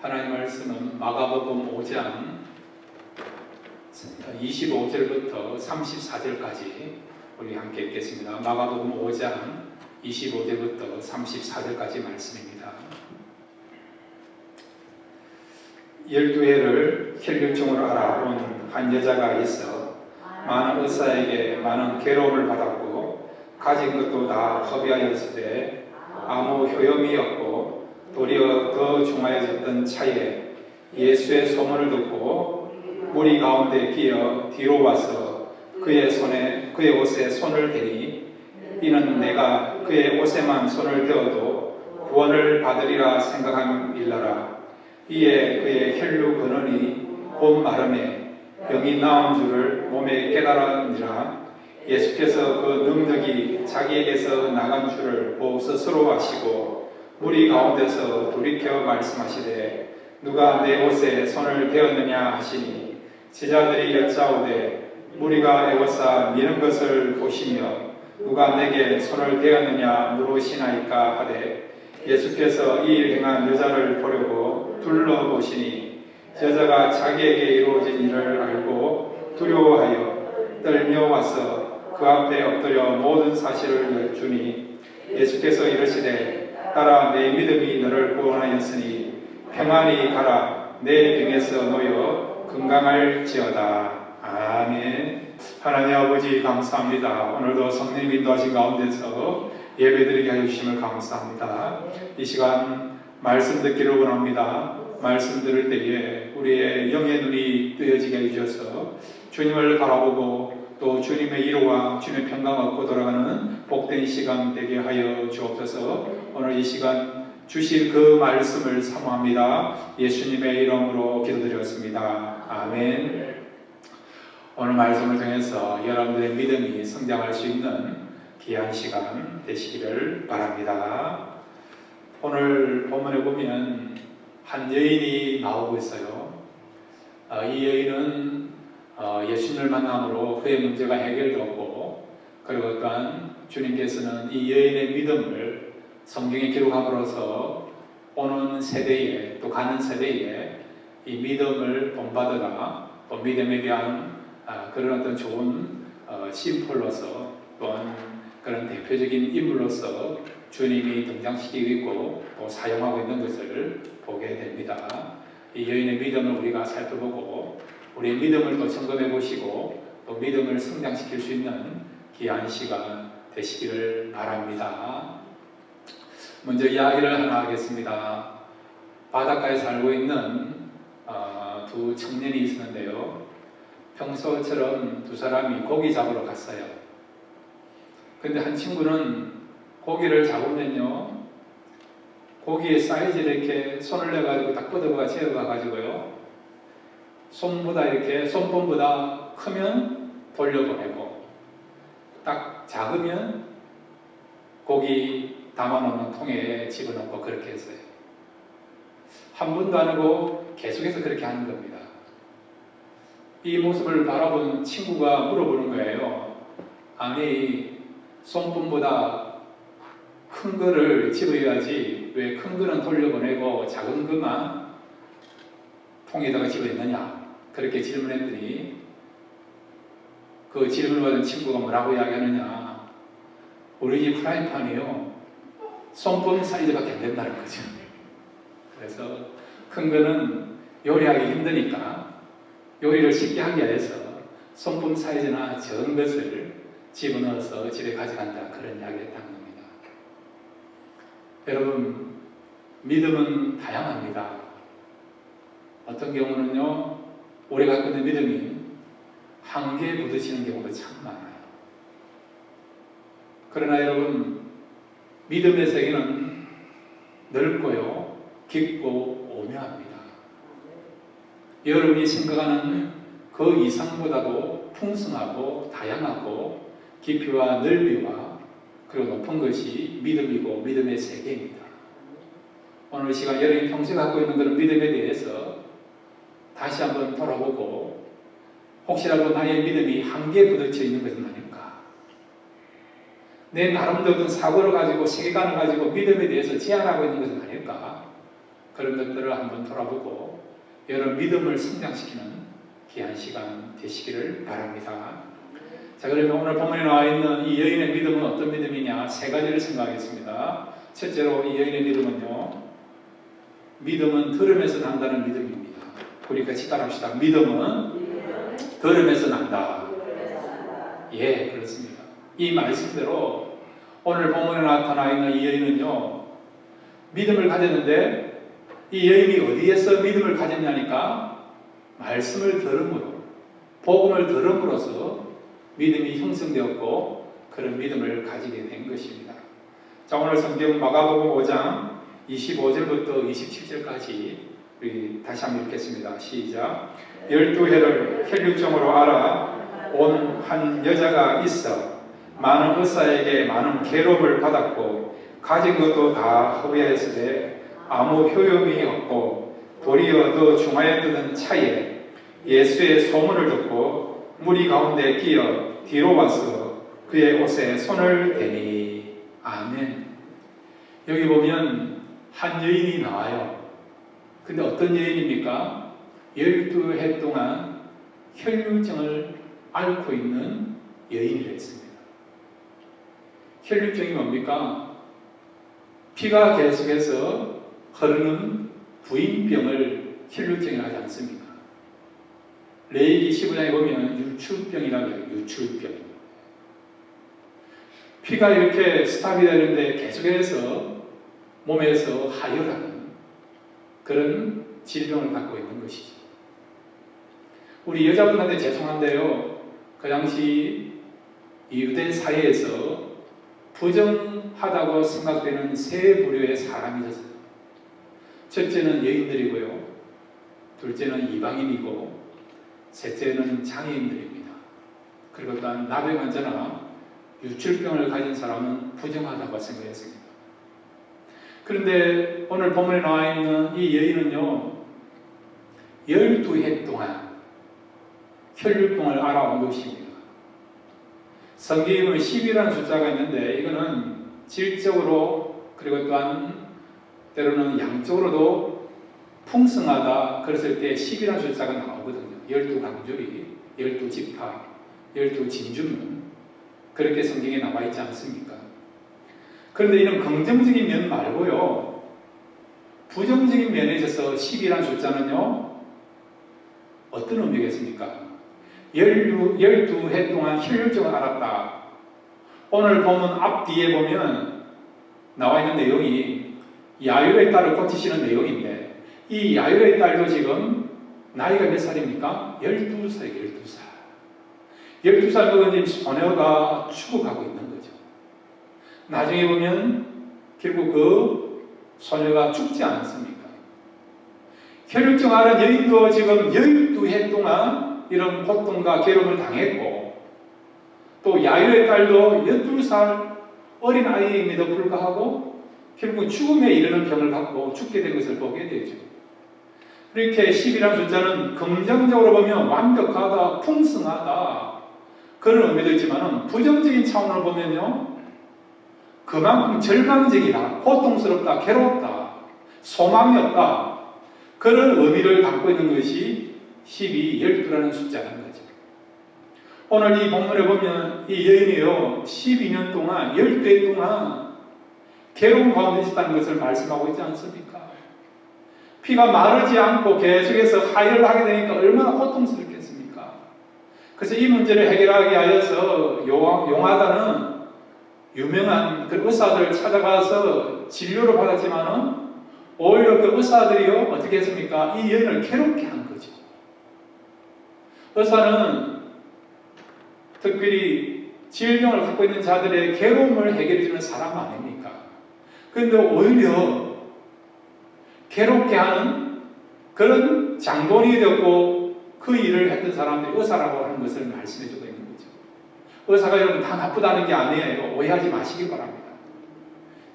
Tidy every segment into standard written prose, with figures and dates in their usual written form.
하나님 말씀은 마가복음 5장 25절부터 34절까지 우리 함께 읽겠습니다. 마가복음 5장 25절부터 34절까지 말씀입니다. 12해를 혈류증으로 알아온 한 여자가 있어 많은 의사에게 많은 괴로움을 받았고 가진 것도 다 허비하였을 때 아무 효용이 없고 도리어 더 중하여졌던 차에 예수의 소문을 듣고 무리 가운데 끼어 뒤로 와서 그의 옷에 손을 대니 이는 내가 그의 옷에만 손을 대어도 구원을 받으리라 생각함일러라. 이에 그의 혈류 근원이 곧 마름에 병이 나은 줄을 몸에 깨달았느니라. 예수께서 그 능력이 자기에게서 나간 줄을 보고 스스로 아시고 무리 가운데서 돌이켜 말씀하시되 누가 내 옷에 손을 대었느냐 하시니 제자들이 여짜오되 무리가 에워싸 미는 것을 보시며 누가 내게 손을 대었느냐 물으시나이까 하되 예수께서 이 일 행한 여자를 보려고 둘러보시니 여자가 자기에게 이루어진 일을 알고 두려워하여 떨며 와서 그 앞에 엎드려 모든 사실을 여쭈니 예수께서 이르시되 따라 내 믿음이 너를 구원하였으니 평안히 가라. 내 병에서 놓여 건강할지어다. 아멘. 하나님 아버지 감사합니다. 오늘도 성령 인도하신 가운데서 예배드리게 하여 주심을 감사합니다. 이 시간 말씀 듣기를 원합니다. 말씀 들을 때에 우리의 영의 눈이 뜨여지게 해주셔서 주님을 바라보고 또 주님의 이루와 주님의 평강 얻고 돌아가는 복된 시간 되게 하여 주옵소서. 오늘 이 시간 주실 그 말씀을 사모합니다. 예수님의 이름으로 기도드렸습니다. 아멘. 오늘 말씀을 통해서 여러분들의 믿음이 성장할 수 있는 귀한 시간 되시기를 바랍니다. 오늘 본문에 보면 한 여인이 나오고 있어요. 이 여인은 예수님을 만남으로 그의 문제가 해결되었고, 그리고 또한 주님께서는 이 여인의 믿음을 성경에 기록함으로써 오는 세대에 또 가는 세대에 이 믿음을 본받으라, 또 믿음에 대한 그런 어떤 좋은 심폴로서 또한 그런 대표적인 인물로서 주님이 등장시키고 있고 또 사용하고 있는 것을 보게 됩니다. 이 여인의 믿음을 우리가 살펴보고 우리의 믿음을 또 점검해 보시고 또 믿음을 성장시킬 수 있는 귀한 시간 되시기를 바랍니다. 먼저 이야기를 하나 하겠습니다. 바닷가에 살고 있는 두 청년이 있었는데요. 평소처럼 두 사람이 고기 잡으러 갔어요. 근데 한 친구는 고기를 잡으면요, 고기의 사이즈를 이렇게 손을 내가지고 딱 뻗어가 재어가가지고요, 손보다 크면 돌려보내고, 딱 작으면 고기 담아놓는 통에 집어넣고 그렇게 했어요. 한 번도 안 하고 계속해서 그렇게 하는 겁니다. 이 모습을 바라본 친구가 물어보는 거예요. 아니, 손분보다 큰 거를 집어야지 왜 큰 거는 돌려보내고 작은 것만 통에다가 집어넣느냐, 그렇게 질문했더니 그 질문을 받은 친구가 뭐라고 이야기하느냐, 우리 집 프라이팬이요, 손품 사이즈밖에 안 된다는 거죠. 그래서 큰 거는 요리하기 힘드니까 요리를 쉽게 하기 위해서 손품 사이즈나 적은 것을 집어넣어서 집에 가져간다, 그런 이야기를 했다는 겁니다. 여러분, 믿음은 다양합니다. 어떤 경우는요, 우리 갖고 있는 믿음이 한계에 부딪히는 경우도 참 많아요. 그러나 여러분, 믿음의 세계는 넓고요, 깊고 오묘합니다. 여러분이 생각하는 그 이상보다도 풍성하고 다양하고 깊이와 넓이와 그리고 높은 것이 믿음이고 믿음의 세계입니다. 오늘 시간 여러분이 평소에 갖고 있는 그런 믿음에 대해서 다시 한번 돌아보고, 혹시라도 나의 믿음이 한계에 부딪혀 있는 것은 아닐까? 내 나름대로 어떤 사고를 가지고 세계관을 가지고 믿음에 대해서 제한하고 있는 것은 아닐까? 그런 것들을 한번 돌아보고 여러분 믿음을 성장시키는 귀한 시간 되시기를 바랍니다. 자, 그러면 오늘 본문에 나와 있는 이 여인의 믿음은 어떤 믿음이냐? 세 가지를 생각하겠습니다. 첫째로 이 여인의 믿음은요, 믿음은 들음에서 난다는 믿음입니다. 우리 같이 따라합시다. 믿음은 들음에서 난다. 예, 그렇습니다. 이 말씀대로 오늘 본문에 나타나 있는 이 여인은요, 믿음을 가졌는데 이 여인이 어디에서 믿음을 가졌냐니까 말씀을 들음으로, 복음을 들음으로써 믿음이 형성되었고 그런 믿음을 가지게 된 것입니다. 자, 오늘 성경 마가복음 5장 25절부터 27절까지 우리 다시 한번 읽겠습니다. 시작. 12해를 혈육정으로 알아 온 한 여자가 있어 많은 의사에게 많은 괴로움을 받았고 가진 것도 다 허비하였으되 아무 효용이 없고 도리어 더 중하였던 차에 예수의 소문을 듣고 무리 가운데 끼어 뒤로 와서 그의 옷에 손을 대니. 아멘. 여기 보면 한 여인이 나와요. 근데 어떤 여인입니까? 12해 동안 혈류증을 앓고 있는 여인이라 했습니다. 혈류증이 뭡니까? 피가 계속해서 흐르는 부인병을 혈류증이라고 하지 않습니까? 레위기 15장에 보면 유출병이라고 해요. 유출병. 피가 이렇게 스탑이 되는데 계속해서 몸에서 하혈하는 그런 질병을 갖고 있는 것이죠. 우리 여자분한테 죄송한데요, 그 당시 유대 사회에서 부정하다고 생각되는 세 부류의 사람이 있었어요. 첫째는 여인들이고요, 둘째는 이방인이고, 셋째는 장애인들입니다. 그리고 또한 나병 환자나 유출병을 가진 사람은 부정하다고 생각했습니다. 그런데 오늘 본문에 나와 있는 이 여인은요, 12해 동안 혈류병을 알아온 것입니다. 성경에 보면 10이라는 숫자가 있는데 이거는 질적으로 그리고 또한 때로는 양적으로도 풍성하다 그랬을 때 10이라는 숫자가 나오거든요. 12강조리, 12지파, 12진주문 그렇게 성경에 나와 있지 않습니까? 그런데 이런 긍정적인 면 말고요, 부정적인 면에 있어서 10이라는 숫자는요, 어떤 의미겠습니까? 12해 동안 혈류증을 앓았다. 오늘 보면 앞뒤에 보면 나와 있는 내용이 야율의 딸을 고치시는 내용인데 이 야율의 딸도 지금 나이가 몇 살입니까? 12살, 12살. 12살 먹은 소녀가 죽어가고 있는 거죠. 나중에 보면 결국 그 소녀가 죽지 않습니까? 혈류증 앓은 여인도 지금 12해 동안 이런 고통과 괴로움을 당했고 또 야율의 딸도 12살 어린 아이임에도 불구하고 결국 죽음에 이르는 병을 갖고 죽게 된 것을 보게 되죠. 이렇게 10이라는 숫자는 긍정적으로 보면 완벽하다, 풍성하다 그런 의미도 있지만 부정적인 차원으로 보면요, 그만큼 절망적이다, 고통스럽다, 괴롭다, 소망이 없다 그런 의미를 갖고 있는 것이 12, 12라는 숫자라는 거죠. 오늘 이 본문에 보면 이 여인이요 12년 동안 12해 동안 괴로운 가운데 있었다는 것을 말씀하고 있지 않습니까? 피가 마르지 않고 계속해서 하혈을 하게 되니까 얼마나 고통스럽겠습니까? 그래서 이 문제를 해결하기 위해서 용하다는 유명한 그 의사들 찾아가서 진료를 받았지만은 오히려 그 의사들이요 어떻게 했습니까? 이 여인을 괴롭게 한 거죠. 의사는 특별히 질병을 갖고 있는 자들의 괴로움을 해결해주는 사람 아닙니까? 그런데 오히려 괴롭게 하는 그런 장본인이 되었고 그 일을 했던 사람들이 의사라고 하는 것을 말씀해주고 있는 거죠. 의사가 여러분 다 나쁘다는 게 아니에요. 오해하지 마시기 바랍니다.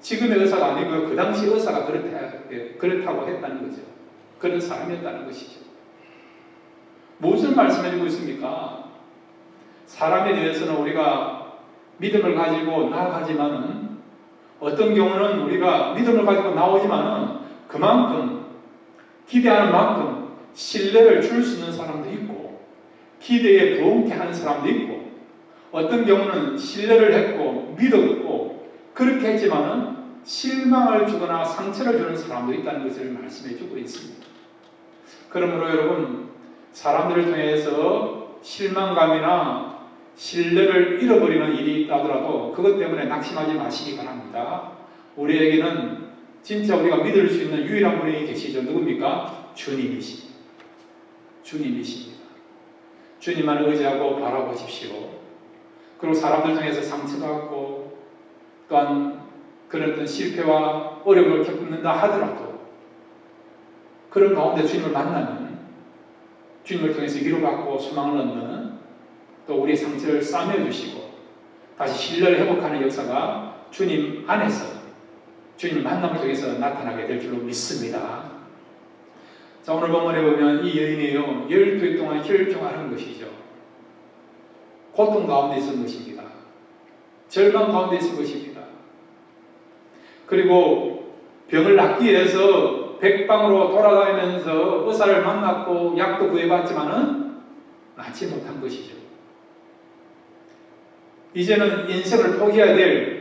지금의 의사가 아니고요, 그 당시 의사가 그렇다고 했다는 거죠. 그런 사람이었다는 것이죠. 무엇을 말씀해주고 있습니까? 사람에 대해서는 우리가 믿음을 가지고 나아가지만은 어떤 경우는 우리가 믿음을 가지고 나오지만은 그만큼 기대하는 만큼 신뢰를 줄 수 있는 사람도 있고 기대에 부응케 하는 사람도 있고 어떤 경우는 신뢰를 했고 믿었고 그렇게 했지만은 실망을 주거나 상처를 주는 사람도 있다는 것을 말씀해 주고 있습니다. 그러므로 여러분 사람들을 통해서 실망감이나 신뢰를 잃어버리는 일이 있다더라도 그것 때문에 낙심하지 마시기 바랍니다. 우리에게는 진짜 우리가 믿을 수 있는 유일한 분이 계시죠. 누굽니까? 주님이십니다. 주님이십니다. 주님만 의지하고 바라보십시오. 그리고 사람들 중에서 상처받고 또한 그런 어떤 실패와 어려움을 겪는다 하더라도 그런 가운데 주님을 만나면 주님을 통해서 위로받고 소망을 얻는 또 우리의 상처를 싸매주시고 다시 신뢰를 회복하는 역사가 주님 안에서 주님 만남을 통해서 나타나게 될 줄로 믿습니다. 자, 오늘 본문에 보면 이 여인이요 12해 동안 혈종하는 것이죠. 고통 가운데 있은 것입니다. 절망 가운데 있은 것입니다. 그리고 병을 낫기 위해서 백방으로 돌아다니면서 의사를 만났고 약도 구해봤지만은 낫지 못한 것이죠. 이제는 인생을 포기해야 될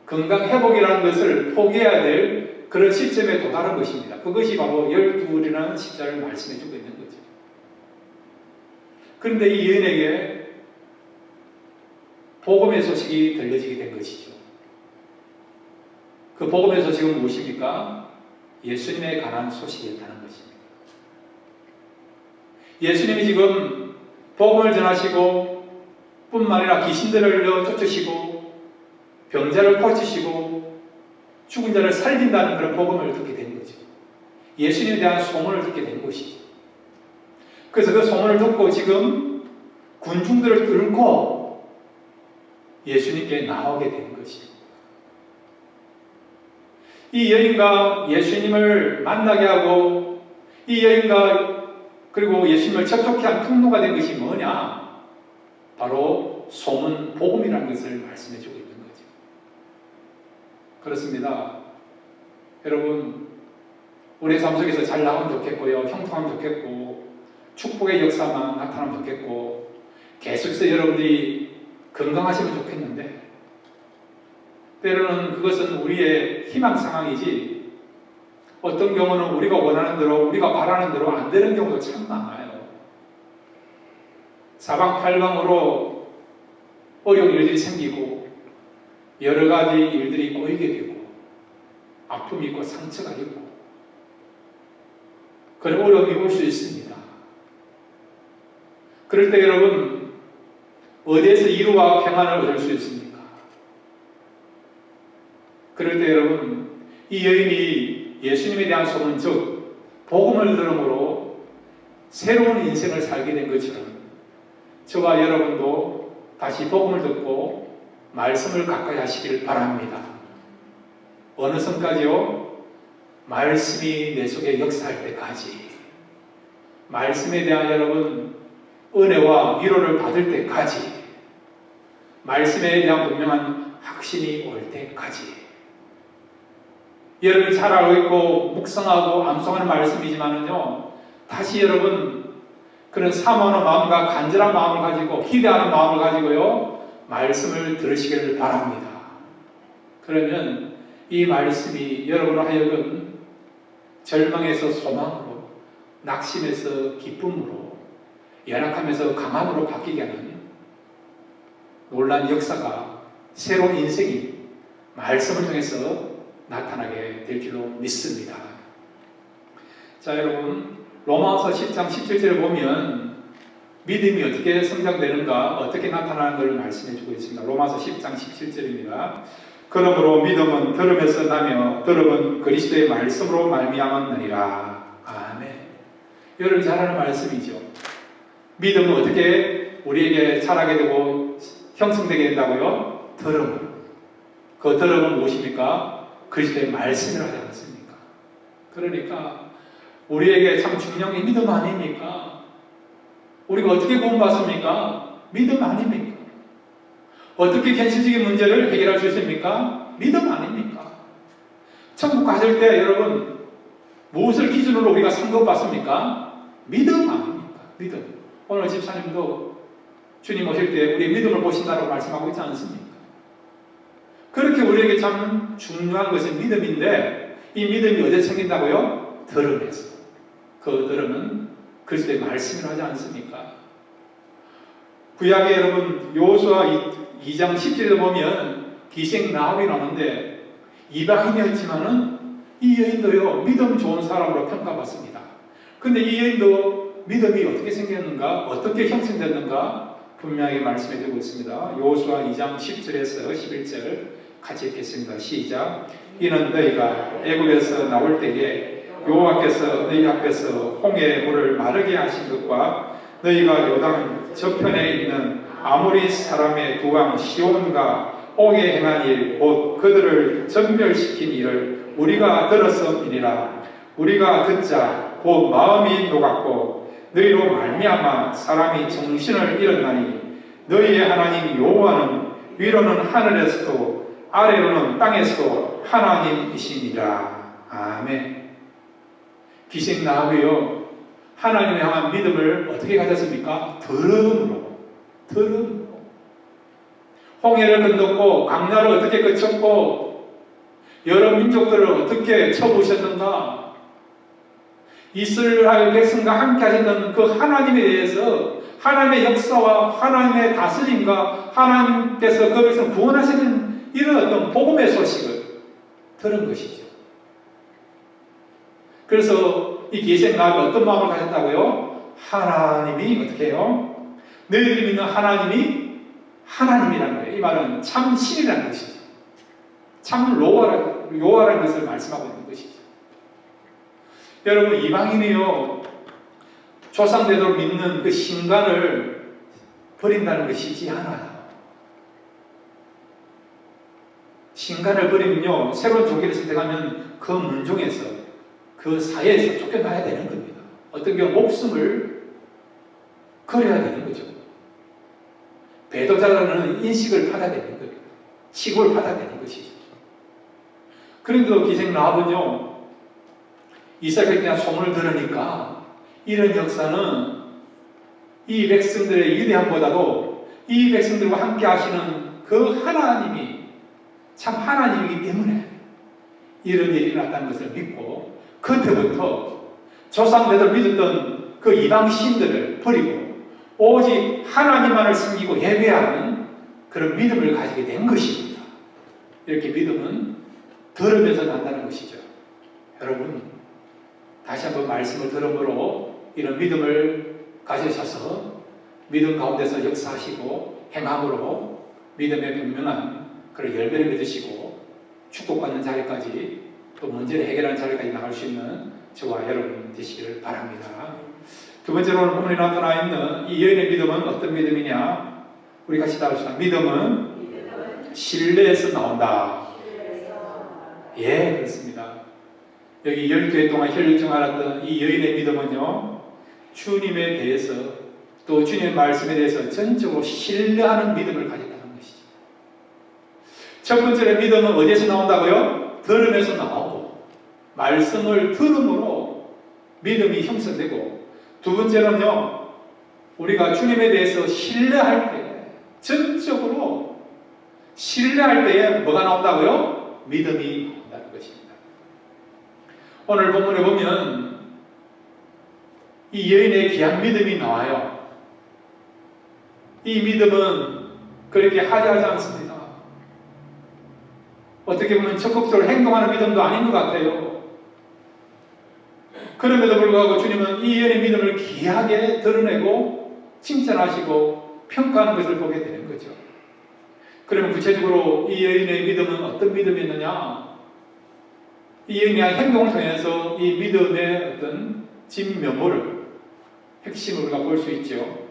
건강 회복이라는 것을 포기해야 될 그런 시점에 도달한 것입니다. 그것이 바로 12이라는 십자를 말씀해 주고 있는 거죠. 그런데 이 여인에게 복음의 소식이 들려지게 된 것이죠. 그 복음의 소식은 무엇입니까? 예수님에 관한 소식이었다는 것입니다. 예수님이 지금 복음을 전하시고 뿐만 아니라 귀신들을 쫓으시고 병자를 고치시고 죽은 자를 살린다는 그런 복음을 듣게 된 거죠. 예수님에 대한 소문을 듣게 된 것이죠. 그래서 그 소문을 듣고 지금 군중들을 뚫고 예수님께 나오게 된 것입니다. 이 여인과 예수님을 만나게 하고 이 여인과 그리고 예수님을 접촉케 한 통로가 된 것이 뭐냐? 바로 소문, 복음이라는 것을 말씀해 주고 있는 거죠. 그렇습니다. 여러분, 우리의 삶 속에서 잘 나오면 좋겠고요. 형통하면 좋겠고 축복의 역사만 나타나면 좋겠고 계속해서 여러분들이 건강하시면 좋겠는데 때로는 그것은 우리의 희망 상황이지 어떤 경우는 우리가 원하는 대로 우리가 바라는 대로 안 되는 경우도 참 많아요. 사방팔방으로 어려운 일들이 생기고 여러 가지 일들이 꼬이게 되고 아픔이 있고 상처가 있고 그런 어려움이 올 수 있습니다. 그럴 때 여러분 어디에서 위로와 평안을 얻을 수 있습니까? 그럴 때 여러분 이 여인이 예수님에 대한 소문 즉 복음을 들음으로 새로운 인생을 살게 된 것처럼 저와 여러분도 다시 복음을 듣고 말씀을 가까이 하시길 바랍니다. 어느 선까지요? 말씀이 내 속에 역사할 때까지 말씀에 대한 여러분 은혜와 위로를 받을 때까지 말씀에 대한 분명한 확신이 올 때까지 여러분이 잘 알고 있고 묵상하고 암송하는 말씀이지만은요 다시 여러분 그런 사모하는 마음과 간절한 마음을 가지고 기대하는 마음을 가지고요 말씀을 들으시기를 바랍니다. 그러면 이 말씀이 여러분을 하여금 절망에서 소망으로 낙심에서 기쁨으로 연약함에서 강함으로 바뀌게 하는 놀라운 역사가 새로운 인생이 말씀을 통해서 나타나게 될 줄로 믿습니다. 자 여러분 로마서 10장 17절에 보면 믿음이 어떻게 성장되는가 어떻게 나타나는 것을 말씀해 주고 있습니다. 로마서 10장 17절입니다. 그러므로 믿음은 들음에서 나며 들음은 그리스도의 말씀으로 말미암았느니라. 아멘. 여러분 잘 아는 말씀이죠. 믿음은 어떻게 우리에게 자라게 되고 형성되게 된다고요? 들음으로. 그 들음은 무엇입니까? 그리스도의 말씀이라 하지 않습니까? 그러니까 우리에게 참 중요한 게 믿음 아닙니까? 우리가 어떻게 구원받습니까? 믿음 아닙니까? 어떻게 현실적인 문제를 해결할 수 있습니까? 믿음 아닙니까? 천국 가실 때 여러분 무엇을 기준으로 우리가 선거받습니까? 믿음 아닙니까? 믿음. 오늘 집사님도 주님 오실 때 우리 믿음을 보신다고 말씀하고 있지 않습니까? 그렇게 우리에게 참 중요한 것은 믿음인데, 이 믿음이 어디서 생긴다고요? 들음에서. 그 들음은 그리스도의 말씀을 하지 않습니까? 구약에 여러분 여호수아 2장 10절에 보면 기생 라합이 나오는데, 이방인이었지만은 이 여인도요 믿음 좋은 사람으로 평가받습니다. 근데 이 여인도 믿음이 어떻게 생겼는가, 어떻게 형성됐는가 분명하게 말씀해 드리고 있습니다. 여호수아 2장 10절에서 11절 같이 읽겠습니다. 시작. 이는 너희가 애굽에서 나올 때에 여호와께서 너희 앞에서 홍해의 물을 마르게 하신 것과 너희가 요단 저편에 있는 아모리 사람의 두 왕 시온과 옥에 행한 일, 곧 그들을 전멸시킨 일을 우리가 들었음이니라. 우리가 듣자 곧 마음이 녹았고 너희로 말미암아 사람이 정신을 잃었나니 너희의 하나님 여호와는 위로는 하늘에서도 아래로는 땅에서도 하나님이시니라. 아멘. 기생 라합이요 하나님을 향한 믿음을 어떻게 가졌습니까? 들음으로. 홍해를 건넜고 강야를 어떻게 거쳤고 여러 민족들을 어떻게 쳐부셨는가, 이스라엘 백성과 함께 하셨던 그 하나님에 대해서, 하나님의 역사와 하나님의 다스림과 하나님께서 그 백성을 구원하시는 이런 어떤 복음의 소식을 들은 것이죠. 그래서 이 기생 라합이 어떤 마음을 가졌다고요? 하나님이 어떻게 해요? 너희들이 믿는 하나님이 하나님이라는 거예요. 이 말은 참 신이라는 것이죠. 참 여호와라는 것을 말씀하고 있는 것이죠. 여러분, 이방인이요 조상대로 믿는 그 신간을 버린다는 것이 쉽지 않아요. 신간을 버리면요 새로운 종교를 선택하면 그 문종에서, 그 사회에서 쫓겨나야 되는 겁니다. 어떤 경우 목숨을 걸어야 되는 거죠. 배도자라는 인식을 받아야 되는 겁니다. 시골을 받아야 되는 것이죠. 그런데도 기생 라합은요 이스라엘 백성의 소문을 들으니까 이런 역사는 이 백성들의 위대함보다도 이 백성들과 함께 하시는 그 하나님이 참 하나님이기 때문에 이런 일이 일어났다는 것을 믿고, 그때부터 조상들을 믿었던 그 이방 신들을 버리고 오직 하나님만을 섬기고 예배하는 그런 믿음을 가지게 된 것입니다. 이렇게 믿음은 들으면서 난다는 것이죠. 여러분, 다시 한번 말씀을 들음으로 이런 믿음을 가지셔서 믿음 가운데서 역사하시고 행함으로 믿음의 분명한 그런 열매를 맺으시고 축복받는 자리까지, 또 문제를 해결하는 자리까지 나갈 수 있는 저와 여러분 되시기를 바랍니다. 두 번째로 오늘 본문에 나타나 있는 이 여인의 믿음은 어떤 믿음이냐? 우리 같이 따라합시다. 믿음은 신뢰에서 나온다. 예, 그렇습니다. 여기 12해 동안 혈류증 앓았던 이 여인의 믿음은요 주님에 대해서, 또 주님의 말씀에 대해서 전적으로 신뢰하는 믿음을 가졌다는 것이죠. 첫 번째로 믿음은 어디에서 나온다고요? 들음에서 나오고, 말씀을 들음으로 믿음이 형성되고, 두 번째는요 우리가 주님에 대해서 신뢰할 때, 전적으로 신뢰할 때에 뭐가 나온다고요? 믿음이 나온다는 것입니다. 오늘 본문에 보면 이 여인의 귀한 믿음이 나와요. 이 믿음은 그렇게 하자하지 않습니다. 어떻게 보면 적극적으로 행동하는 믿음도 아닌 것 같아요. 그럼에도 불구하고 주님은 이 여인의 믿음을 귀하게 드러내고 칭찬하시고 평가하는 것을 보게 되는 거죠. 그러면 구체적으로 이 여인의 믿음은 어떤 믿음이었느냐? 이 여인의 행동을 통해서 이 믿음의 어떤 진면모를, 핵심을 우리가 볼 수 있죠.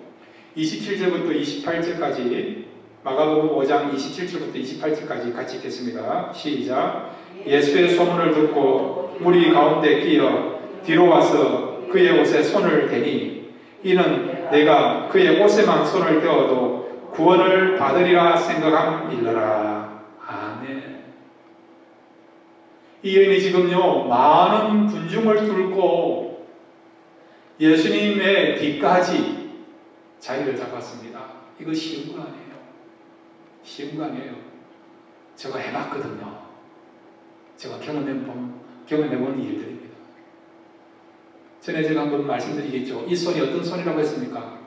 27절부터 28절까지, 마가복음 5장 27절부터 28절까지 같이 읽겠습니다. 시작. 예수의 소문을 듣고 무리 가운데 끼어 뒤로 와서 그의 옷에 손을 대니 이는 내가 그의 옷에만 손을 대어도 구원을 받으리라 생각함일러라. 아멘. 이 여인이 지금요 많은 군중을 뚫고 예수님의 뒤까지 자리를 잡았습니다. 이거 쉬운 거 아니에요. 쉬운 거 아니에요. 제가 해봤거든요. 제가 경험해본 일들입니다. 전에 제가 한번 말씀드리겠죠. 이 손이 어떤 손이라고 했습니까?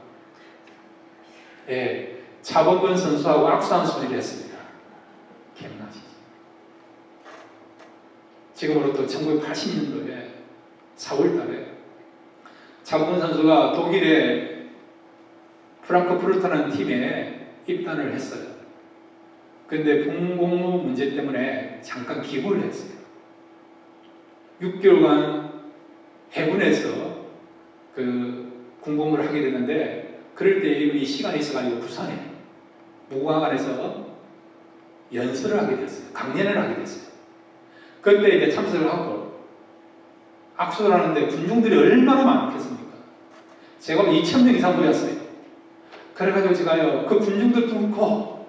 예, 차범근 선수하고 악수한 손이 됐습니다. 기억나시죠? 지금으로부터 1980년도에 4월달에 차범근 선수가 독일의 프랑크푸르트라는 팀에 입단을 했어요. 근데 군복무 문제 때문에 잠깐 기부를 했어요. 6개월간 해군에서 그 군복무를 하게 됐는데, 그럴 때 이 시간이 있어가지고 부산에 무궁화관에서 연설을 하게 됐어요. 강연을 하게 됐어요. 그때 이제 참석을 하고 악수를 하는데 군중들이 얼마나 많겠습니까? 제가 2,000명 이상 모였어요. 그래가지고 제가요 그 군중들 뚫고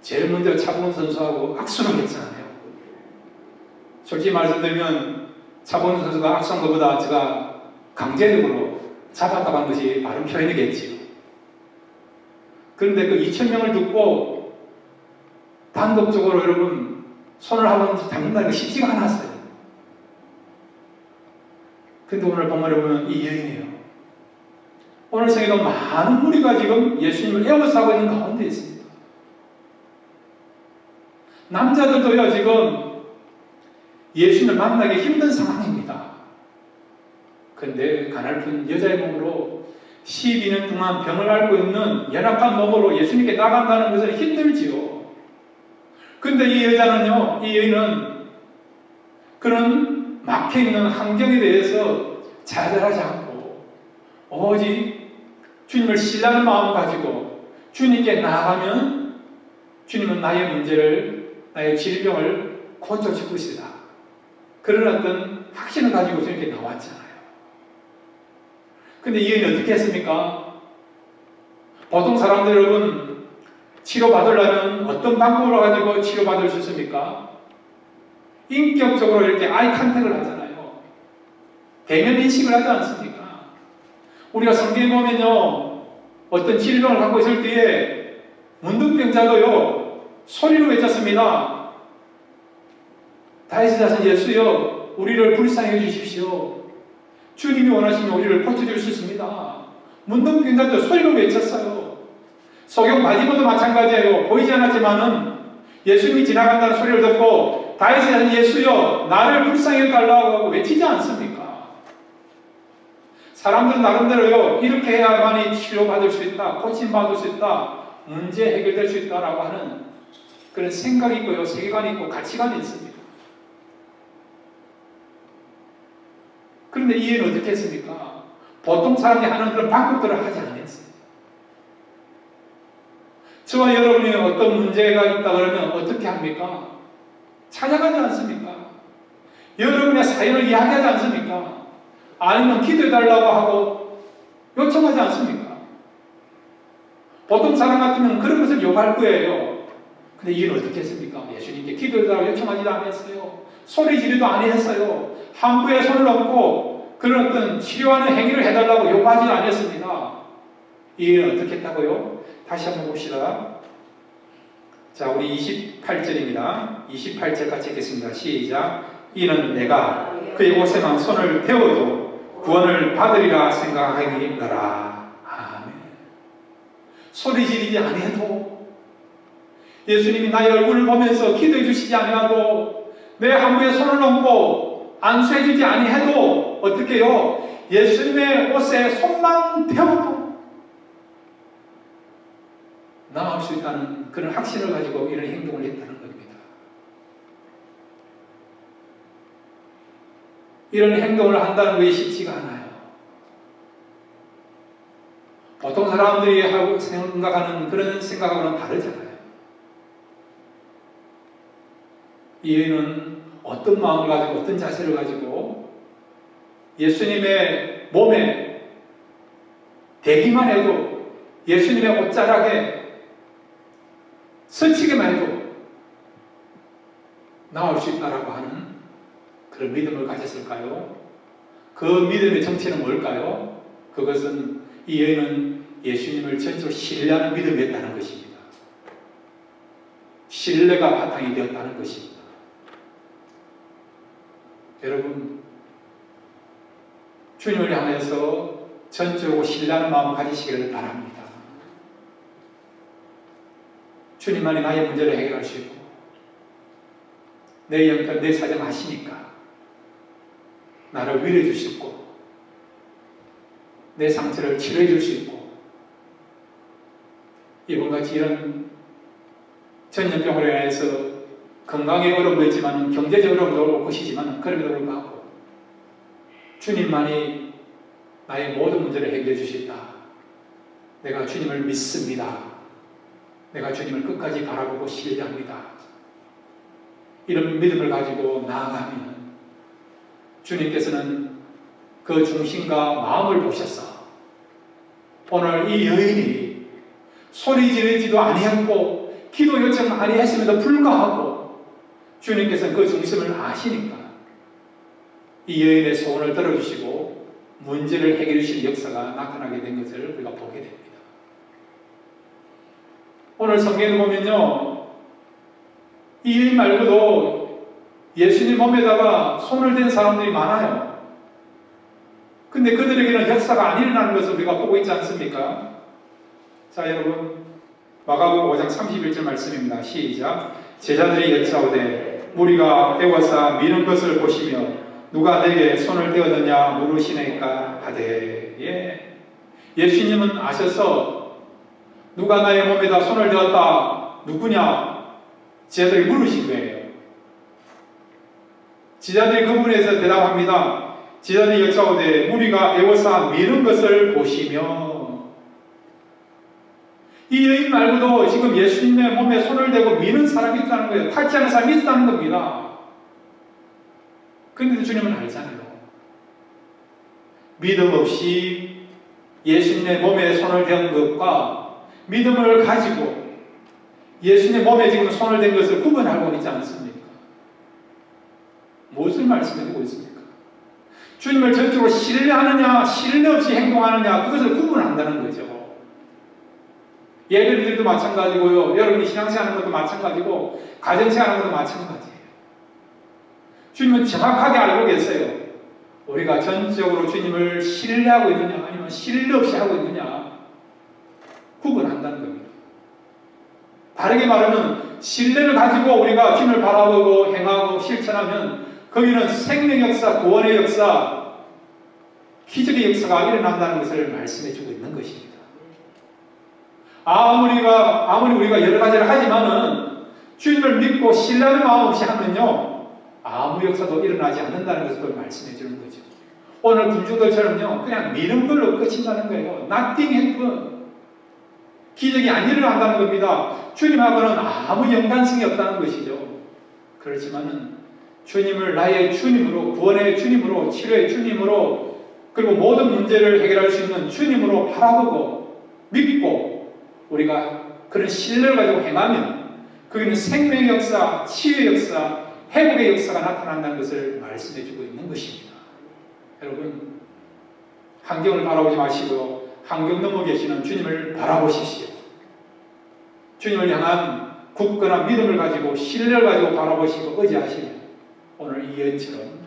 제일 먼저 차범근 선수하고 악수를 했잖아요. 솔직히 말씀드리면 차범근 선수가 악수한 것보다 제가 강제적으로 잡았다고 한 것이 바른 표현이겠지요. 그런데 그 2,000명을 듣고 단독적으로 여러분 손을 한번 잡는다는 게 쉽지가 않았어요. 근데 오늘 본문에 보면 이 여인이에요. 오늘 성에도 많은 무리가 지금 예수님을 에워싸고 있는 가운데 있습니다. 남자들도요 지금 예수님을 만나기 힘든 상황입니다. 그런데 가냘픈 여자의 몸으로 12년 동안 병을 앓고 있는 연약한 몸으로 예수님께 나간다는 것은 힘들지요. 근데 이 여자는요, 이 여인은 그런 막혀있는 환경에 대해서 좌절하지 않고 오직 주님을 신뢰하는 마음을 가지고 주님께 나아가면 주님은 나의 문제를, 나의 질병을 고쳐줄 것이다. 그런 어떤 확신을 가지고 주님께 나왔잖아요. 근데 이 여인이 어떻게 했습니까? 보통 사람들 여러분 치료받으려면 어떤 방법을 가지고 치료받을 수 있습니까? 인격적으로 이렇게 아이 컨택을 하잖아요. 대면 인식을 하지 않습니까? 우리가 성경에 보면요 어떤 질병을 갖고 있을 때에 문둥병자도요 소리로 외쳤습니다. 다윗의 자손 예수여 우리를 불쌍히 해주십시오. 주님이 원하시면 우리를 고쳐줄 수 있습니다. 문둥병자도 소리로 외쳤어요. 소경 바디모도 마찬가지예요. 보이지 않았지만은 예수님이 지나간다는 소리를 듣고 다윗의 자손 예수여 나를 불쌍히 해달라고 하고 외치지 않습니까? 사람들은 나름대로요 이렇게 해야만이 치료받을 수 있다, 고침받을 수 있다, 문제 해결될 수 있다라고 하는 그런 생각이 있고요, 세계관이 있고 가치관이 있습니다. 그런데 이 여인은 어떻게 했습니까? 보통 사람이 하는 그런 방법들을 하지 않았어요. 저와 여러분이 어떤 문제가 있다 그러면 어떻게 합니까? 찾아가지 않습니까? 여러분의 사연을 이야기하지 않습니까? 아니면 기도해달라고 하고 요청하지 않습니까? 보통 사람 같으면 그런 것을 요구할 거예요. 근데 이 여인은 어떻게 했습니까? 예수님께 기도해달라고 요청하지도 않았어요. 소리 지르도 아니했어요. 함부에 손을 얹고 그런 어떤 치료하는 행위를 해달라고 요구하지도 않았습니다. 이 여인은 어떻게 했다고요? 다시 한번 봅시다. 자, 우리 28절입니다. 28절 같이 읽겠습니다. 시작. 이는 내가 그의 옷에만 손을 대어도 구원을 받으리라 생각하니라. 아멘. 소리 지르지 아니해도 예수님이 나의 얼굴을 보면서 기도해 주시지 아니하도 내 함부에 손을 얹고 안수해 주지 아니해도 어떻게 해요? 예수님의 옷에 손만 대어도 나아올 수 있다는 그런 확신을 가지고 이런 행동을 했다는 겁니다. 이런 행동을 한다는 것이 쉽지가 않아요. 보통 사람들이 하고 생각하는 그런 생각하고는 다르잖아요. 이 여인은 어떤 마음을 가지고 어떤 자세를 가지고 예수님의 몸에 대기만 해도 예수님의 옷자락에 스치기만 해도 나올 수 있다라고 하는 그런 믿음을 가졌을까요? 그 믿음의 정체는 뭘까요? 그것은 이 여인은 예수님을 전적으로 신뢰하는 믿음이었다는 것입니다. 신뢰가 바탕이 되었다는 것입니다. 여러분, 주님을 향해서 전적으로 신뢰하는 마음을 가지시기를 바랍니다. 주님만이 나의 문제를 해결할 수 있고 내 형편, 내 사정 아시니까 나를 위로해 주시고 내 상처를 치료해 줄 수 있고 이번같이 이런 전염병으로 인해서 건강에 어려움도 있지만 경제적 어려움도 올 것이지만 그럼에도 불구하고 주님만이 나의 모든 문제를 해결해 주신다. 내가 주님을 믿습니다. 내가 주님을 끝까지 바라보고 신뢰합니다. 이런 믿음을 가지고 나아가면 주님께서는 그 중심과 마음을 보셔서 오늘 이 여인이 소리 지르지도 아니했고 기도 요청 아니했음에도 불구하고 주님께서는 그 중심을 아시니까 이 여인의 소원을 들어주시고 문제를 해결해 주신 역사가 나타나게 된 것을 우리가 보게 됩니다. 오늘 성경에 보면요, 이 여인 말고도 예수님 몸에다가 손을 댄 사람들이 많아요. 근데 그들에게는 역사가 안 일어나는 것을 우리가 보고 있지 않습니까? 자, 여러분, 마가복음 5장 31절 말씀입니다. 시작. 제자들이 여짜오되 무리가 애워서 미는 것을 보시며 누가 내게 손을 떼었느냐 물으시니까 하되. 예. 예수님은 아셔서 누가 나의 몸에다 손을 대었다 누구냐 제자들이 물으신 거예요. 제자들이 그 부분에서 대답합니다. 제자들이 여짜오되 무리가 애워서 미는 것을 보시며. 이 여인 말고도 지금 예수님의 몸에 손을 대고 미는 사람이 있다는 거예요. 닿지 않은 사람이 있다는 겁니다. 그런데 주님은 알잖아요. 믿음 없이 예수님의 몸에 손을 댄 것과 믿음을 가지고 예수님의 몸에 지금 손을 댄 것을 구분하고 있지 않습니까? 무엇을 말씀해주고 있습니까? 주님을 전적으로 신뢰하느냐 신뢰 없이 행동하느냐 그것을 구분한다는 거죠. 예배드리도 마찬가지고요. 여러분이 신앙생활하는 것도 마찬가지고 가정생활하는 것도 마찬가지예요. 주님은 정확하게 알고 계세요. 우리가 전적으로 주님을 신뢰하고 있느냐 아니면 신뢰 없이 하고 있느냐 구분한다는 겁니다. 다르게 말하면 신뢰를 가지고 우리가 주님을 바라보고 행하고 실천하면 거기는 생명 역사, 구원의 역사, 기적의 역사가 일어난다는 것을 말씀해주고 있는 것입니다. 아무리 우리가 여러 가지를 하지만은 주님을 믿고 신뢰하는 마음 없이 하면요 아무 역사도 일어나지 않는다는 것을 말씀해 주는 거죠. 오늘 군주들처럼요 그냥 미는 걸로 끝인다는 거예요. nothing happen. 기적이 안 일어난다는 겁니다. 주님하고는 아무 연관성이 없다는 것이죠. 그렇지만은 주님을 나의 주님으로, 구원의 주님으로, 치료의 주님으로, 그리고 모든 문제를 해결할 수 있는 주님으로 바라보고 믿고 우리가 그런 신뢰를 가지고 행하면 거기는 생명의 역사, 치유의 역사, 회복의 역사가 나타난다는 것을 말씀해주고 있는 것입니다. 여러분, 환경을 바라보지 마시고 환경 넘어 계시는 주님을 바라보십시오. 주님을 향한 굳건한 믿음을 가지고 신뢰를 가지고 바라보시고 의지하시면 오늘 이 예언처럼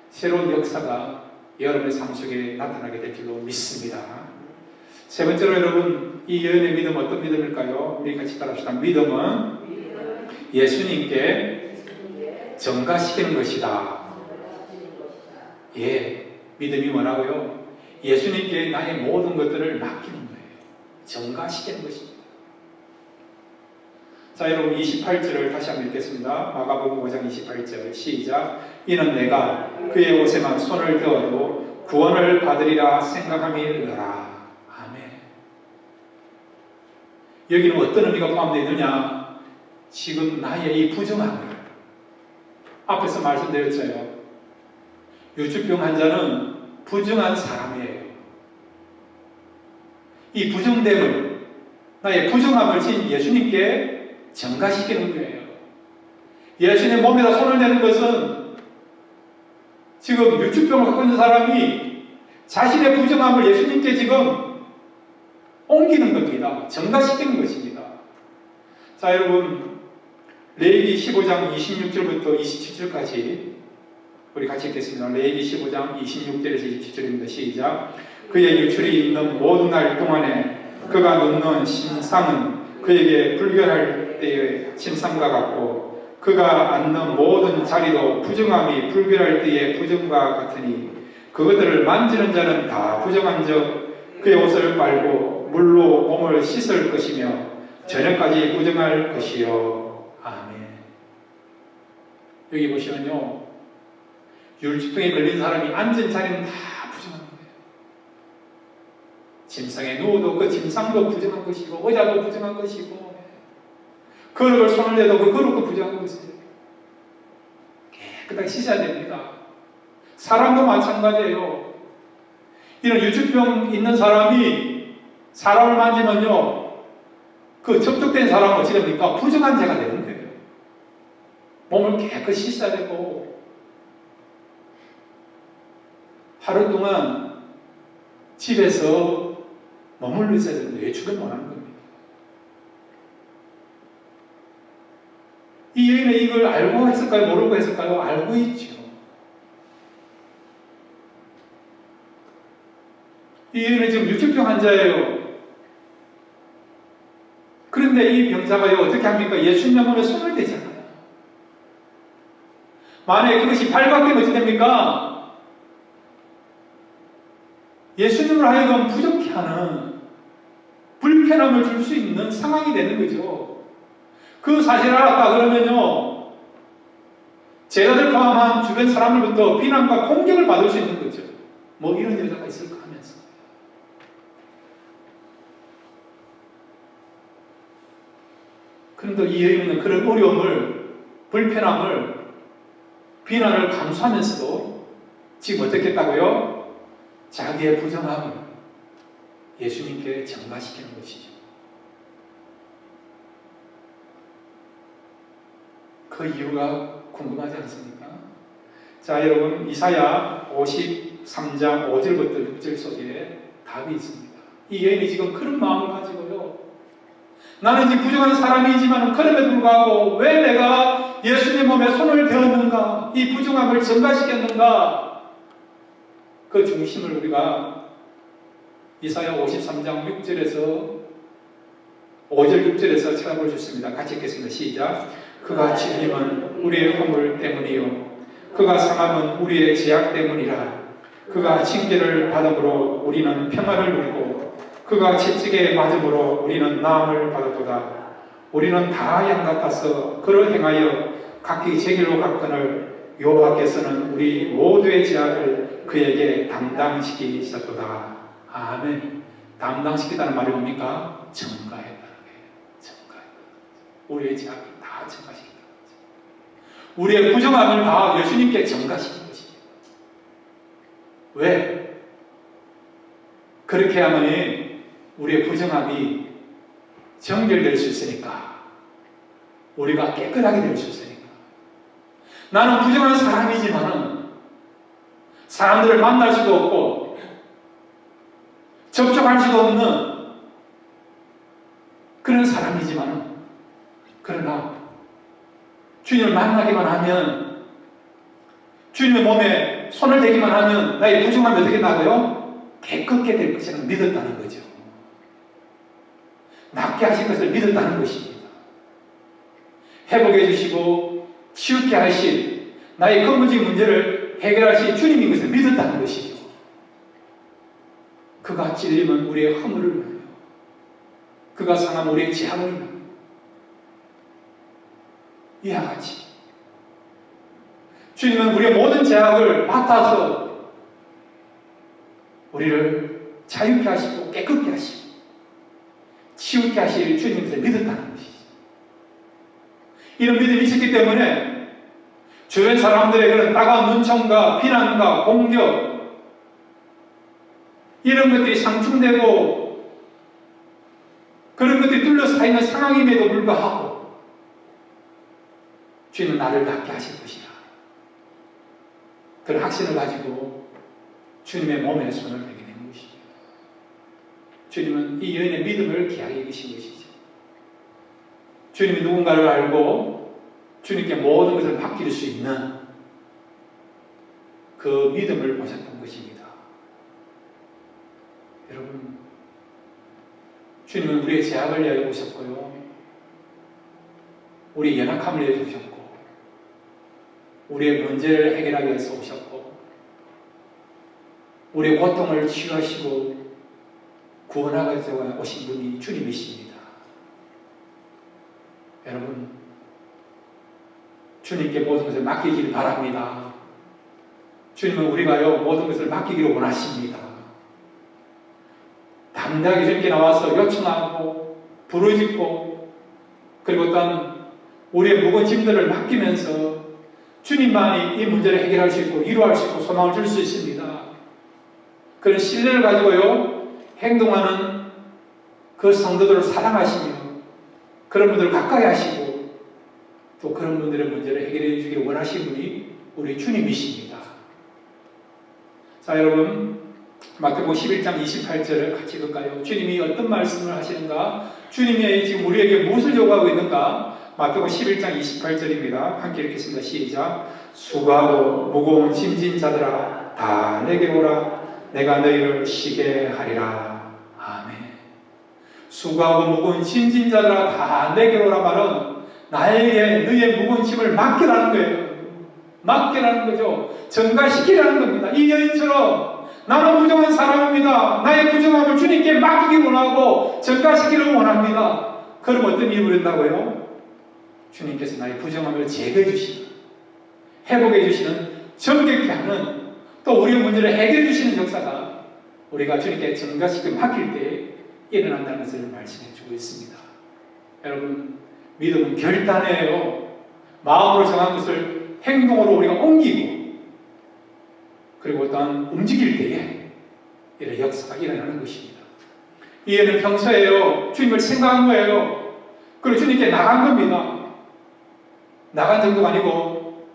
새로운 역사가 여러분의 삶 속에 나타나게 될 줄로 믿습니다. 세 번째로 여러분, 이 예언의 믿음 어떤 믿음일까요? 우리 같이 따라합시다. 믿음은 예수님께 전가시키는 것이다. 예, 믿음이 뭐라고요? 예수님께 나의 모든 것들을 맡기는 거예요. 전가시키는 것입니다. 자, 여러분 28절을 다시 한번 읽겠습니다. 마가복음 5장 28절 시작. 이는 내가 그의 옷에만 손을 대어도 구원을 받으리라 생각함이니라. 아멘. 여기는 어떤 의미가 포함되어 있느냐? 지금 나의 이 부정함을 앞에서 말씀드렸어요. 유축병 환자는 부정한 사람이에요. 이 부정됨을, 나의 부정함을 지금 예수님께 전가시키는 거예요. 예수님 몸에다 손을 대는 것은 지금 유축병을 갖고 있는 사람이 자신의 부정함을 예수님께 지금 옮기는 겁니다. 전가시키는 것입니다. 자, 여러분, 레위기 15장 26절부터 27절까지 우리 같이 읽겠습니다. 레위기 15장 26절에서 27절입니다. 시작. 그의 유출이 있는 모든 날 동안에 그가 놓는 신상은 그에게 불결할 때의 신상과 같고 그가 앉는 모든 자리도 부정함이 불결할 때의 부정과 같으니 그것들을 만지는 자는 다 부정한 적 그의 옷을 빨고 물로 몸을 씻을 것이며 저녁까지 부정할 것이요. 아멘. 여기 보시면요, 율주병에 걸린 사람이 앉은 자리는 다 부정한 거예요. 침상에 누워도 그 침상도 부정한 것이고 의자도 부정한 것이고 그릇을 손을 내도 그 그릇도 부정한 것이에요. 깨끗하게 씻어야 됩니다. 사람도 마찬가지예요. 이런 유축병 있는 사람이 사람을 만지면요, 그 접촉된 사람은 어찌 됩니까? 부정한 죄가 되는 거예요. 몸을 깨끗이 씻어야 되고 하루 동안 집에서 머물러 있어야 되는데 외출을 못하는 겁니다. 이 여인은 이걸 알고 했을까요? 모르고 했을까요? 알고 있죠. 이 여인은 지금 유축병 환자예요. 그런데 이 병자가요, 어떻게 합니까? 예수님 몸에 손을 대잖아요. 만약에 그것이 발각되면 어떻게 됩니까? 예수님을 하여금 부족해 하는 불편함을 줄 수 있는 상황이 되는 거죠. 그 사실을 알았다 그러면요, 제자들 포함한 주변 사람들부터 비난과 공격을 받을 수 있는 거죠. 뭐 이런 여자가 있을까 하면서. 그런데 이 여인은 그런 어려움을, 불편함을, 비난을 감수하면서도 지금 어떻게 했다고요? 자기의 부정함을 예수님께 전가시키는 것이죠. 그 이유가 궁금하지 않습니까? 자, 여러분, 이사야 53장 5절부터 6절 속에 답이 있습니다. 이 여인이 지금 그런 마음을 가지고요, 나는 지금 부정한 사람이지만 그럼에도 불구하고 왜 내가 예수님 몸에 손을 대었는가, 이 부정함을 전가시켰는가, 그 중심을 우리가 이사야 53장 6절에서 5절 6절에서 찾아볼 수 있습니다. 같이 읽겠습니다. 시작. 그가 찔림은 우리의 허물 때문이요 그가 상함은 우리의 죄악 때문이라. 그가 징계를 받음으로 우리는 평안을 누리고 그가 채찍에 맞음으로 우리는 나음을 받았도다. 우리는 다 양 같아서 그를 행하여 각기 제 길로 갔거늘 여호와께서는 우리 모두의 죄악을 그에게 담당시키셨도다. 아멘. 담당시키다는 말이 뭡니까? 전가했다는 거예요. 전가했다. 우리의 죄악을 다 전가시켰다. 우리의 부정함을 다 예수님께 전가시킨 것입니다. 왜? 그렇게 하면 우리의 부정함이 정결될 수 있으니까, 우리가 깨끗하게 될 수 있으니까. 나는 부정한 사람이지만은 사람들을 만날 수도 없고 접촉할 수도 없는 그런 사람이지만은, 그러나 주님을 만나기만 하면, 주님의 몸에 손을 대기만 하면 나의 부정함이 어떻게 나고요? 깨끗게 될 것이라는 믿었다는 거죠. 낫게 하실 것을 믿었다는 것입니다. 회복해 주시고 치유케 하실, 나의 근본적인 문제를 해결하실 주님인 것을 믿었다는 것이죠. 그가 찔림은 우리의 허물을 위하여, 그가 상한 우리의 죄악을 위하여. 이와 같이 주님은 우리의 모든 죄악을 맡아서 우리를 자유케 하시고 깨끗게 하시고 치유케 하실 주님인 것을 믿었다는 것이죠. 이런 믿음이 있었기 때문에 주변 사람들의 그런 따가운 눈총과 비난과 공격, 이런 것들이 상충되고 그런 것들이 둘러싸여 있는 상황임에도 불구하고, 주님은 나를 낫게 하실 것이다. 그런 확신을 가지고 주님의 몸에 손을 대게 되는 것이죠. 주님은 이 여인의 믿음을 귀하게 여기신 것이죠. 주님이 누군가를 알고 주님께 모든 것을 맡길 수 있는 그 믿음을 보셨던 것입니다. 여러분, 주님은 우리의 죄악을 위하여 오셨고요, 우리의 연약함을 위하여 오셨고, 우리의 문제를 해결하기 위해서 오셨고, 우리의 고통을 치유하시고 구원하고자 오신 분이 주님이십니다. 여러분, 주님께 모든 것을 맡기길 바랍니다. 주님은 우리가요 모든 것을 맡기기를 원하십니다. 당당하게 주님께 나와서 요청하고 부르짖고, 그리고 또한 우리의 무거운 짐들을 맡기면서 주님만이 이 문제를 해결할 수 있고 위로할 수 있고 소망을 줄 수 있습니다. 그런 신뢰를 가지고요 행동하는 그 성도들을 사랑하시며 그런 분들을 가까이 하시고 또 그런 분들의 문제를 해결해 주기를 원하시는 분이 우리 주님이십니다. 자, 여러분, 마태복음 11장 28절을 같이 볼까요? 주님이 어떤 말씀을 하시는가? 주님이 지금 우리에게 무엇을 요구하고 있는가? 마태복음 11장 28절입니다. 함께 읽겠습니다. 시작. 수고하고 무거운 짐진 자들아 다 내게로 오라. 내가 너희를 쉬게 하리라. 아멘. 수고하고 무거운 짐진 자들아 다 내게로 오라 말은 나에게 너희의 무거운 짐을 맡기라는 거예요. 맡기라는 거죠. 전가시키라는 겁니다. 이 여인처럼 나는 부정한 사람입니다. 나의 부정함을 주님께 맡기기 원하고 전가시키기를 원합니다. 그럼 어떤 일이 벌어진다고요? 주님께서 나의 부정함을 제거해 주시는, 회복해 주시는, 정결케 하는, 또 우리의 문제를 해결해 주시는 역사가 우리가 주님께 전가시키고 맡길 때 일어난다는 것을 말씀해 주고 있습니다. 여러분, 믿음은 결단이에요. 마음으로 정한 것을 행동으로 우리가 옮기고, 그리고 또한 움직일 때에 이런 역사가 일어나는 것입니다. 이해는 평소에요 주님을 생각한 거예요. 그리고 주님께 나간 겁니다. 나간 정도가 아니고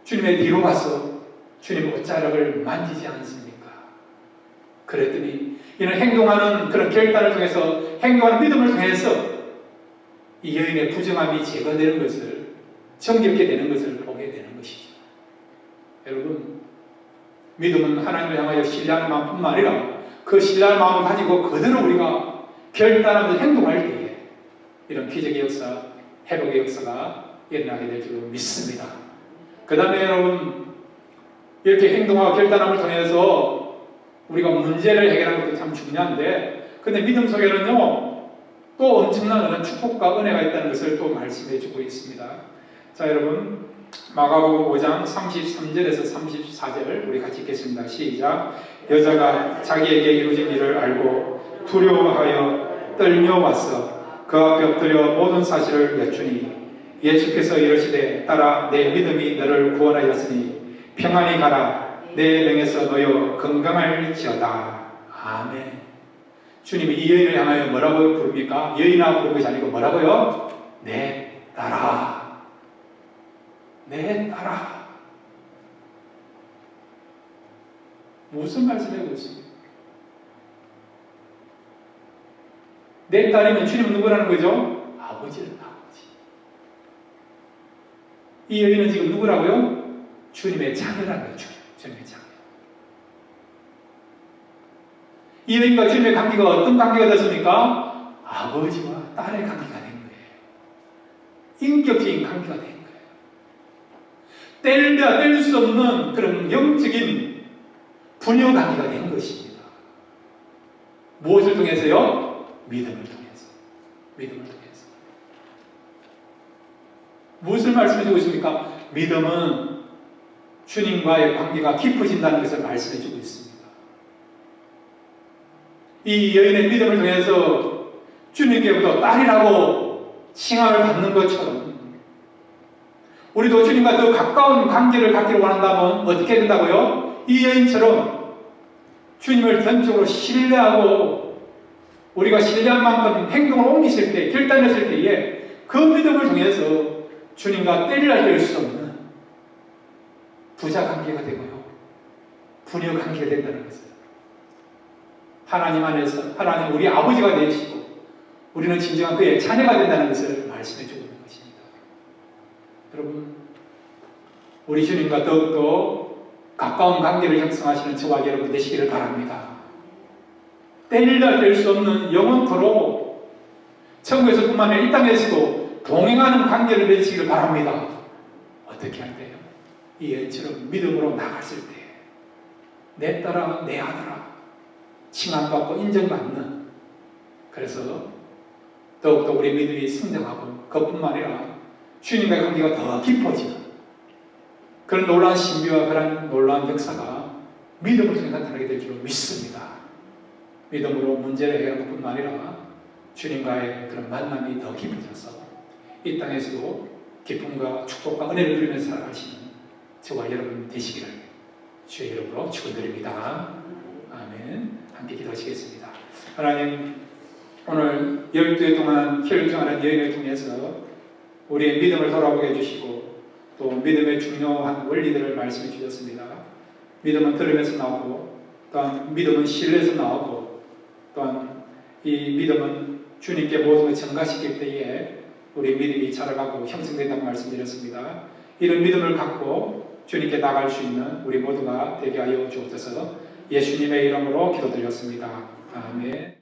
주님의 뒤로 가서 주님 옷자락을 만지지 않습니까? 그랬더니 이는 행동하는 그런 결단을 통해서, 행동하는 믿음을 통해서 이 여인의 부정함이 제거되는 것을, 정결케 되는 것을 보게 되는 것이죠. 여러분, 믿음은 하나님을 향하여 신뢰하는 마음뿐만 아니라 그 신뢰하는 마음을 가지고 그대로 우리가 결단하면서 행동할 때에 이런 기적의 역사, 회복의 역사가 일어나게 될 줄 믿습니다. 그 다음에 여러분, 이렇게 행동하고 결단함을 통해서 우리가 문제를 해결하는 것도 참 중요한데, 근데 믿음 속에는요 또 엄청난 그런 축복과 은혜가 있다는 것을 또 말씀해 주고 있습니다. 자, 여러분, 마가복음 5장 33절에서 34절 우리 같이 읽겠습니다. 시작. 여자가 자기에게 이루어진 일을 알고 두려워하여 떨며 와서 그 앞에 엎드려 모든 사실을 여쭈니 예수께서 이르시되 딸아 내 믿음이 너를 구원하였으니 평안히 가라. 내 병에서 놓여 건강할지어다. 아멘. 주님이 이 여인을 향하여 뭐라고 부릅니까? 여인아 부른 것이 아니고 뭐라고요? 내 딸아, 내 딸아. 무슨 말씀이고 있습니까? 내 딸이면 주님은 누구라는 거죠? 아버지는 아버지. 이 여인은 지금 누구라고요? 주님의 자녀라는 거죠. 주님의 자녀. 이 여인과 주님의 관계가 어떤 관계가 됐습니까? 아버지와 딸의 관계가 된 거예요. 인격적인 관계가 된 거예요. 뗄래야 뗄 수 없는 그런 영적인 부녀 관계가 된 것입니다. 무엇을 통해서요? 믿음을 통해서. 믿음을 통해서. 무엇을 말씀해주고 있습니까? 믿음은 주님과의 관계가 깊어진다는 것을 말씀해주고 있습니다. 이 여인의 믿음을 통해서 주님께부터 딸이라고 칭함을 받는 것처럼 우리도 주님과 더 가까운 관계를 갖기를 원한다면 어떻게 된다고요? 이 여인처럼 주님을 전적으로 신뢰하고 우리가 신뢰한 만큼 행동을 옮기실 때, 결단했을 때에 그 믿음을 통해서 주님과 뗄래야 뗄 수 없는 부자 관계가 되고요. 분여 관계가 된다는 것을, 하나님 안에서 하나님 우리 아버지가 되시고 우리는 진정한 그의 자녀가 된다는 것을 말씀해 주고 있는 것입니다. 여러분, 우리 주님과 더욱더 가까운 관계를 형성하시는 저와 여러분 되시기를 바랍니다. 뗄래야 뗄 수 없는 영원토록 천국에서뿐만 아니라 이 땅에서도 동행하는 관계를 맺으시기를 바랍니다. 어떻게 할 때요? 이 예처럼 믿음으로 나갔을 때 내 딸아 내 아들아 칭함받고 인정받는, 그래서 더욱더 우리 믿음이 성장하고 그것뿐만 아니라 주님과의 관계가 더 깊어지는 그런 놀라운 신비와 그런 놀라운 역사가 믿음을 통해 나타나게 될 줄로 믿습니다. 믿음으로 문제를 해결하는 것뿐만 아니라 주님과의 그런 만남이 더 깊어져서 이 땅에서도 기쁨과 축복과 은혜를 누리면서 살아가시는 저와 여러분 되시기를 주의 이름으로 축원드립니다. 아멘. 함께 기도하시겠습니다. 하나님, 오늘 12해 동안 결정하는 여행을 통해서 우리의 믿음을 돌아보게 해주시고 또 믿음의 중요한 원리들을 말씀해 주셨습니다. 믿음은 들으면서 나오고 또한 믿음은 신뢰에서 나오고 또한 이 믿음은 주님께 모든 걸 전가시킬 때에 우리 믿음이 자라가고 형성된다고 말씀드렸습니다. 이런 믿음을 갖고 주님께 나갈 수 있는 우리 모두가 되게 하여 주옵소서. 예수님의 이름으로 기도드렸습니다. 아멘.